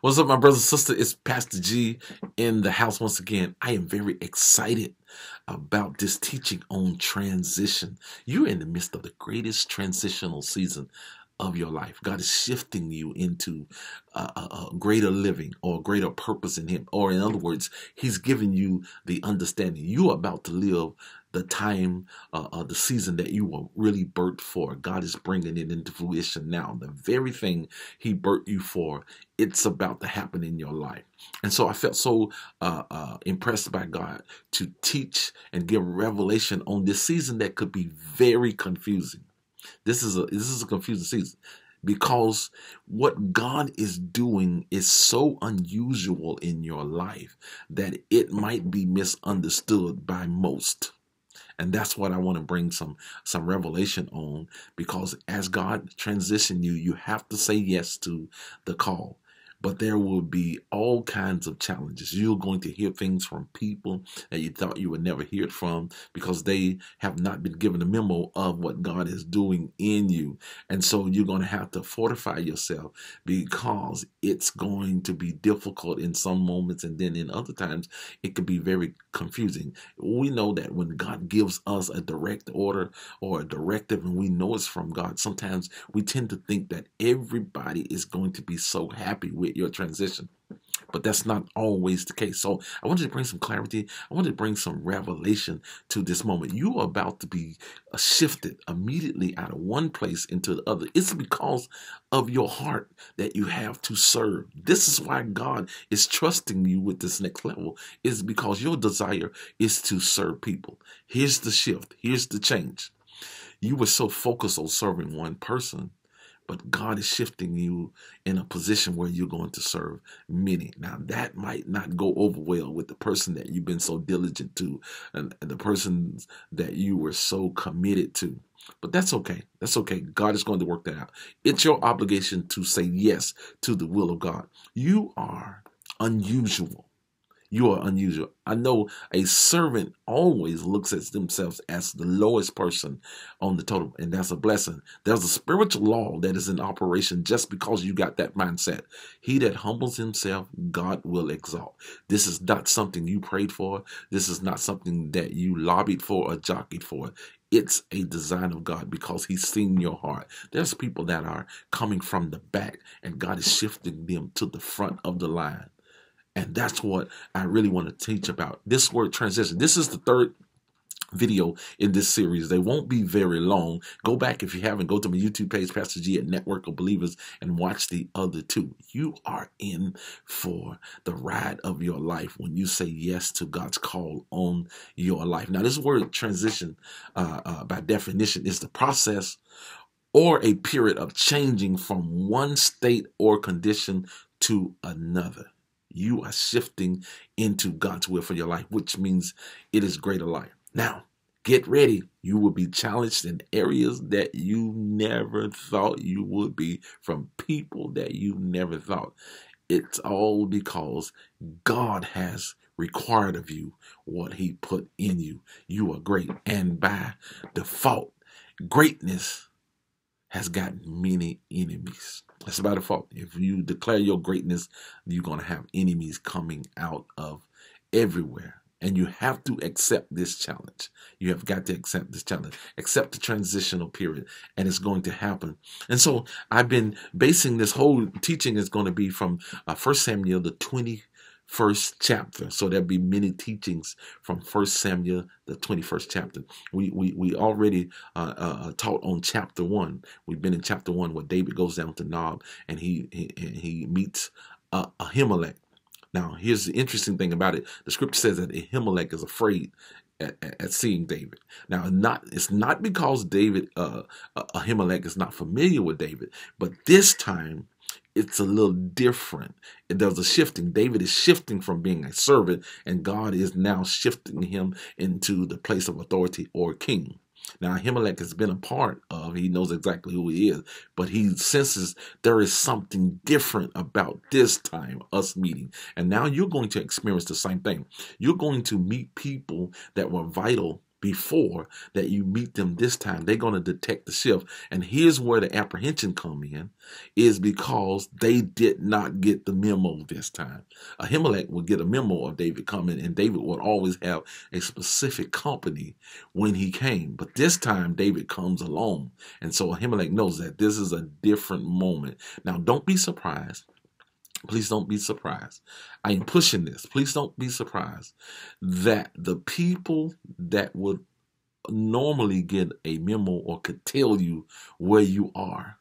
What's up, my brother and sister? It's Pastor G in the house once again. I am very excited about this teaching on transition. You're in the midst of the greatest transitional season of your life. God is shifting you into a greater living or greater purpose in Him. Or, in other words, He's giving you the understanding. You're about to live the time, the season that you were really birthed for. God is bringing it into fruition now. The very thing He birthed you for, it's about to happen in your life. And so I felt so impressed by God to teach and give revelation on this season that could be very confusing. This is a confusing season because what God is doing is so unusual in your life that it might be misunderstood by most. And that's what I want to bring some revelation on, because as God transition you, you have to say yes to the call. But there will be all kinds of challenges. You're going to hear things from people that you thought you would never hear it from because they have not been given a memo of what God is doing in you. And so you're going to have to fortify yourself because it's going to be difficult in some moments, and then in other times it could be very confusing. We know that when God gives us a direct order or a directive and we know it's from God, sometimes we tend to think that everybody is going to be so happy with your transition. But that's not always the case. So I wanted to bring some clarity. I wanted to bring some revelation to this moment. You are about to be shifted immediately out of one place into the other. It's because of your heart that you have to serve. This is why God is trusting you with this next level, is because your desire is to serve people. Here's the shift. Here's the change. You were so focused on serving one person, but God is shifting you in a position where you're going to serve many. Now, that might not go over well with the person that you've been so diligent to and the person that you were so committed to. But that's okay. That's okay. God is going to work that out. It's your obligation to say yes to the will of God. You are unusual. You are unusual. I know a servant always looks at themselves as the lowest person on the totem, and that's a blessing. There's a spiritual law that is in operation just because you got that mindset. He that humbles himself, God will exalt. This is not something you prayed for. This is not something that you lobbied for or jockeyed for. It's a design of God because He's seen your heart. There's people that are coming from the back, and God is shifting them to the front of the line. And that's what I really want to teach about. This word transition. This is the third video in this series. They won't be very long. Go back if you haven't. Go to my YouTube page, Pastor G at Network of Believers, and watch the other two. You are in for the ride of your life when you say yes to God's call on your life. Now, this word transition, by definition, is the process or a period of changing from one state or condition to another. You are shifting into God's will for your life, which means it is greater life. Now, get ready. You will be challenged in areas that you never thought you would be, from people that you never thought. It's all because God has required of you what He put in you. You are great. And by default, greatness has got many enemies. That's by default. If you declare your greatness, you're going to have enemies coming out of everywhere. And you have to accept this challenge. You have got to accept this challenge. Accept the transitional period, and it's going to happen. And so I've been basing this whole teaching is going to be from 1 Samuel, the 21st chapter. So there'll be many teachings from 1 Samuel, the 21st chapter. We already taught on chapter 1. We've been in chapter 1 where David goes down to Nob and he meets Ahimelech. Now, here's the interesting thing about it. The scripture says that Ahimelech is afraid at seeing David. Now, it's not because Ahimelech is not familiar with David, but this time it's a little different. There's a shifting. David is shifting from being a servant, and God is now shifting him into the place of authority or king. Now, Ahimelech has been a part of, he knows exactly who he is, but he senses there is something different about this time, us meeting. And now you're going to experience the same thing. You're going to meet people that were vital before that you meet them this time. They're going to detect the shift. And here's where the apprehension come in, is because they did not get the memo this time. Ahimelech would get a memo of David coming, and David would always have a specific company when he came. But this time David comes alone. And so Ahimelech knows that this is a different moment. Now, don't be surprised. Please don't be surprised. I am pushing this. Please don't be surprised that the people that would normally get a memo or could tell you where you are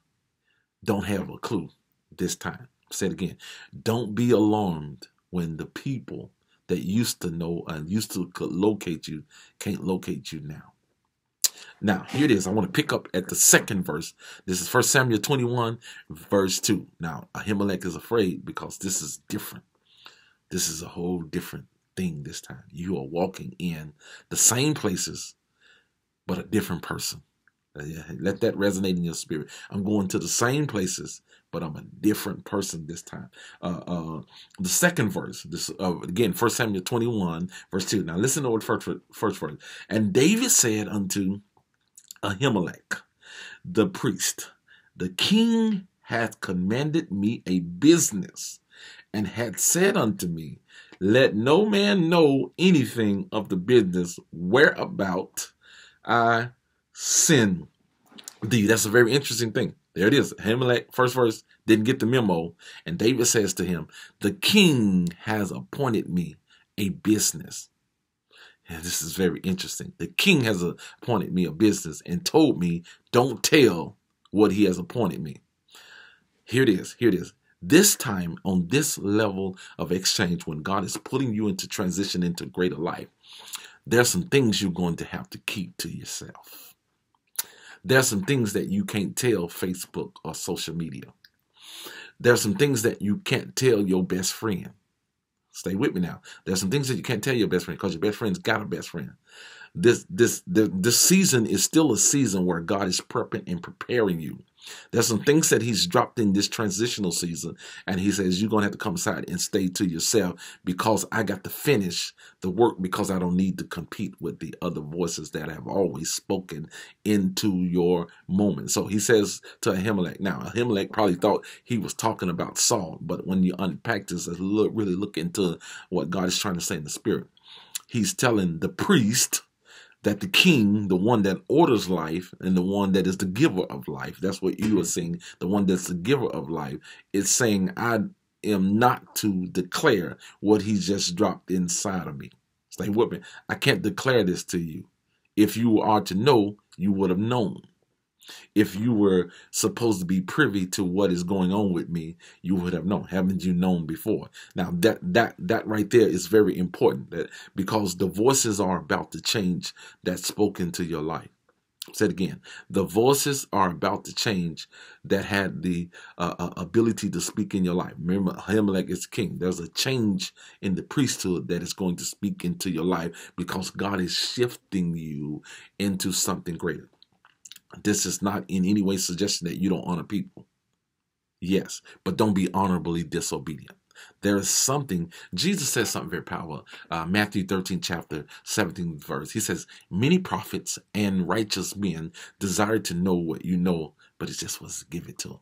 don't have a clue this time. Say it again. Don't be alarmed when the people that used to know and used to could locate you can't locate you now. Now, here it is. I want to pick up at the second verse. This is 1 Samuel 21, verse 2. Now, Ahimelech is afraid because this is different. This is a whole different thing this time. You are walking in the same places, but a different person. Let that resonate in your spirit. I'm going to the same places, but I'm a different person this time. The second verse, this again, 1 Samuel 21, verse 2. Now, listen to what first verse. And David said unto Ahimelech, the priest, the king hath commanded me a business, and hath said unto me, let no man know anything of the business whereabout I send thee. That's a very interesting thing. There it is. Ahimelech, first verse, didn't get the memo, and David says to him, the king has appointed me a business. And this is very interesting. The king has appointed me a business and told me, don't tell what he has appointed me. Here it is. Here it is. This time, on this level of exchange, when God is putting you into transition into greater life, there's some things you're going to have to keep to yourself. There's some things that you can't tell Facebook or social media. There's some things that you can't tell your best friend. Stay with me now. There's some things that you can't tell your best friend because your best friend's got a best friend. This season is still a season where God is prepping and preparing you. There's some things that he's dropped in this transitional season, and he says, you're going to have to come aside and stay to yourself because I got to finish the work, because I don't need to compete with the other voices that have always spoken into your moment. So he says to Ahimelech. Now, Ahimelech probably thought he was talking about Saul, but when you unpack this and really look into what God is trying to say in the spirit, he's telling the priest that the king, the one that orders life and the one that is the giver of life, that's what you are saying, the one that's the giver of life, is saying, I am not to declare what he just dropped inside of me. Stay with me. I can't declare this to you. If you are to know, you would have known. If you were supposed to be privy to what is going on with me, you would have known. Haven't you known before? Now, that right there is very important, that because the voices are about to change that spoke into your life. Say it again. The voices are about to change that had the ability to speak in your life. Remember, Ahimelech is king. There's a change in the priesthood that is going to speak into your life because God is shifting you into something greater. This is not in any way suggesting that you don't honor people. Yes, but don't be honorably disobedient. There is something, Jesus says something very powerful. Matthew 13, chapter 17 verse. He says, many prophets and righteous men desire to know what you know, but it just was given to them.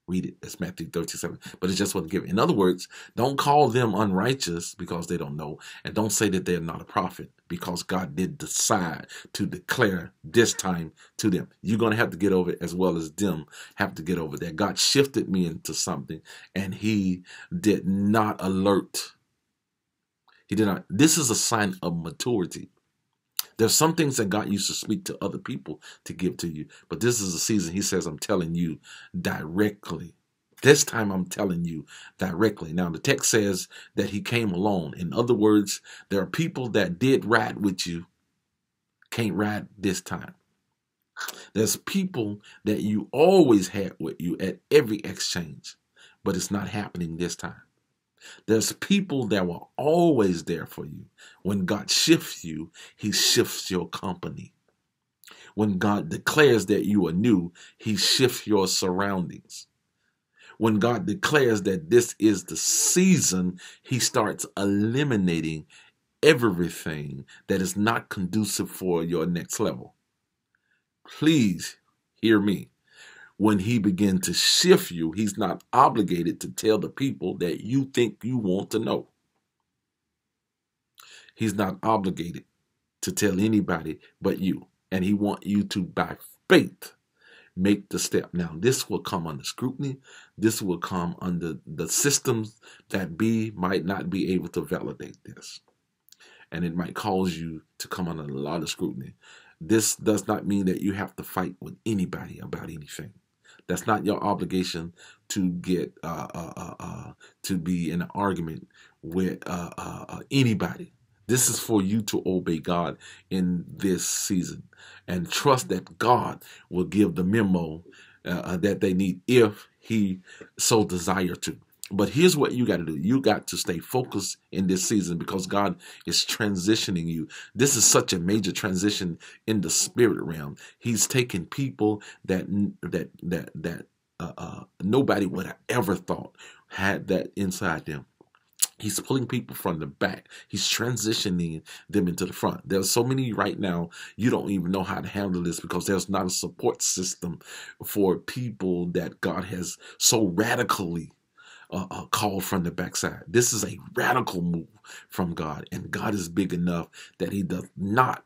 Read it. It's Matthew 13:7. But it just wasn't given. In other words, don't call them unrighteous because they don't know. And don't say that they're not a prophet because God did decide to declare this time to them. You're going to have to get over it as well as them have to get over that. God shifted me into something and he did not alert. He did not. This is a sign of maturity. There's some things that God used to speak to other people to give to you. But this is a season he says, I'm telling you directly. This time I'm telling you directly. Now, the text says that he came alone. In other words, there are people that did ride with you, can't ride this time. There's people that you always had with you at every exchange, but it's not happening this time. There's people that were always there for you. When God shifts you, he shifts your company. When God declares that you are new, he shifts your surroundings. When God declares that this is the season, he starts eliminating everything that is not conducive for your next level. Please hear me. When he begins to shift you, he's not obligated to tell the people that you think you want to know. He's not obligated to tell anybody but you. And he wants you to, by faith, make the step. Now, this will come under scrutiny. This will come under the systems that might not be able to validate this. And it might cause you to come under a lot of scrutiny. This does not mean that you have to fight with anybody about anything. That's not your obligation to get to be in an argument with anybody. This is for you to obey God in this season and trust that God will give the memo that they need if he so desire to. But here's what you got to do. You got to stay focused in this season because God is transitioning you. This is such a major transition in the spirit realm. He's taking people that nobody would have ever thought had that inside them. He's pulling people from the back. He's transitioning them into the front. There's so many right now, you don't even know how to handle this because there's not a support system for people that God has so radically called from the backside. This is a radical move from God, and God is big enough that he does not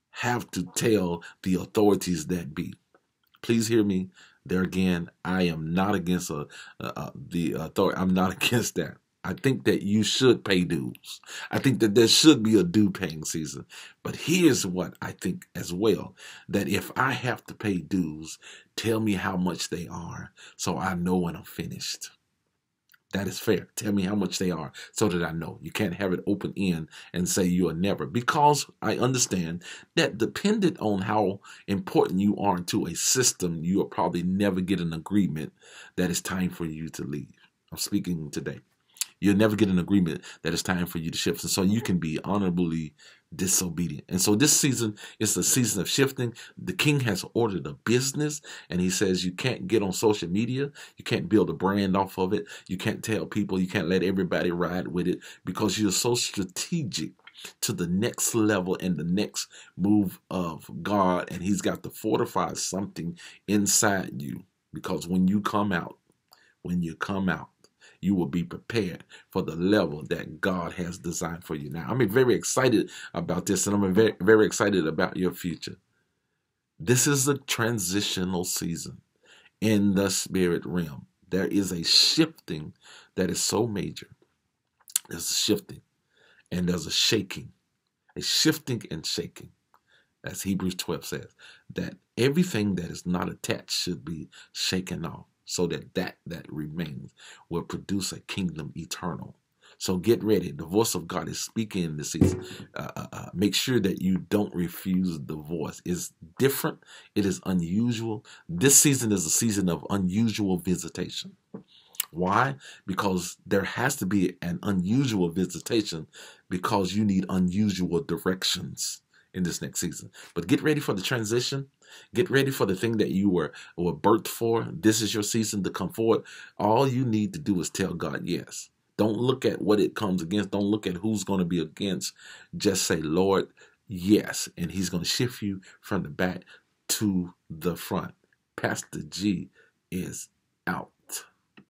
have to tell the authorities that be. Please hear me. There again, I am not against the authority. I'm not against that. I think that you should pay dues. I think that there should be a due paying season. But here's what I think as well, that if I have to pay dues, tell me how much they are so I know when I'm finished. That is fair. Tell me how much they are so that I know. You can't have it open end and say you are never. Because I understand that dependent on how important you are to a system, you will probably never get an agreement that it's time for you to leave. I'm speaking today. You'll never get an agreement that it's time for you to shift. And so you can be honorably disobedient. And so this season is the season of shifting. The king has ordered a business, and he says you can't get on social media. You can't build a brand off of it. You can't tell people, you can't let everybody ride with it because you're so strategic to the next level and the next move of God. And he's got to fortify something inside you because when you come out, you will be prepared for the level that God has designed for you. Now, I'm very excited about this, and I'm very, very excited about your future. This is a transitional season in the spirit realm. There is a shifting that is so major. There's a shifting, and there's a shaking. A shifting and shaking, as Hebrews 12 says, that everything that is not attached should be shaken off, so that remains will produce a kingdom eternal. So get ready. The voice of God is speaking in this season. Make sure that you don't refuse the voice. It's different. It is unusual. This season is a season of unusual visitation. Why? Because there has to be an unusual visitation because you need unusual directions in this next season. But get ready for the transition. Get ready for the thing that you were birthed for. This is your season to come forward. All you need to do is tell God yes. Don't look at what it comes against. Don't look at who's going to be against. Just say, Lord, yes. And he's going to shift you from the back to the front. Pastor G is out.